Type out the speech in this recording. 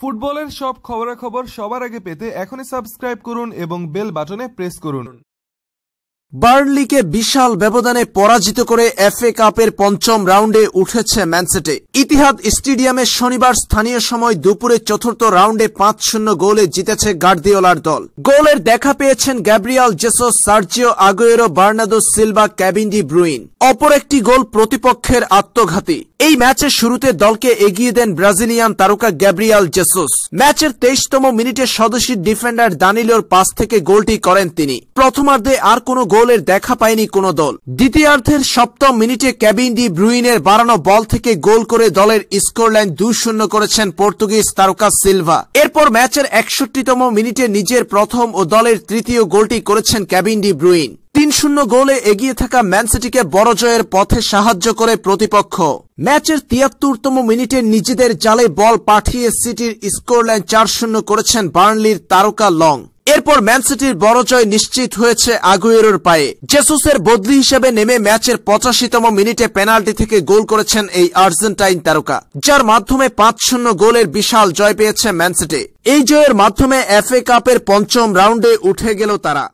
ফুটবলের সব খবরাখবর সবার আগে পেতে এখনই সাবস্ক্রাইব করুন এবং বেল বাটনে প্রেস করুন। বার্নলিকে বিশাল ব্যবধানে পরাজিত করে এফএ কাপের পঞ্চম রাউন্ডে উঠেছে ম্যান সিটি। ইতিহাদ স্টেডিয়ামে শনিবার স্থানীয় সময় দুপুরে চতুর্থ রাউন্ডে 5-0 গোলে জিতেছে গার্দিওলার দল। গোলের দেখা পেয়েছেন Gabriel Jesus, Sergio Aguero, Bernardo Silva, Kevin De Bruyne. অপর একটি গোল প্রতিপক্ষের আত্মঘাতী। এই ম্যাচের শুরুতে দলকে এগিয়ে দেন ব্রাজিলিয়ান তারকা গ্যাব্রিয়াল জেসুস। ম্যাচের 23তম মিনিটে স্বদেশী ডিফেন্ডার দানিলোর পাস থেকে গোলটি করেন তিনি। প্রথমার্ধে আর কোনো গোলের দেখা পায়নি কোনো দল। দ্বিতীয়ার্ধের 7ম মিনিটে কেভিন ডি ব্রুইনের বাড়ানো বল থেকে গোল করে দলের স্কোরলাইন 2-0 করেছেন পর্তুগিজ তারকা সিলভা। এরপর ম্যাচের 61তম মিনিটে নিজের প্রথম ও দলের তৃতীয় গোলটি করেছেন কেভিন ডি ব্রুইন। 3-0 গোলে এগিয়ে থাকা ম্যান সিটিকে বড় জয়ের পথে সাহায্য করে প্রতিপক্ষ। ম্যাচের 73তম মিনিটে নিজেদের জালে বল পাঠিয়ে সিটির স্কোরলাইন 4-0 করেছেন বার্নলির তারকা লং। এরপর ম্যান সিটির বড় জয় নিশ্চিত হয়েছে আগুয়েরোর পায়ে। জেসুসের বদলি হিসেবে নেমে ম্যাচের 85তম মিনিটে পেনাল্টি থেকে গোল করেছেন এই আর্জেন্টাইন তারকা, যার মাধ্যমে 5-0 গোলের বিশাল জয় পেয়েছে ম্যান সিটি। এই জয়ের মাধ্যমে এফএ কাপের পঞ্চম রাউন্ডে উঠে গেল তারা।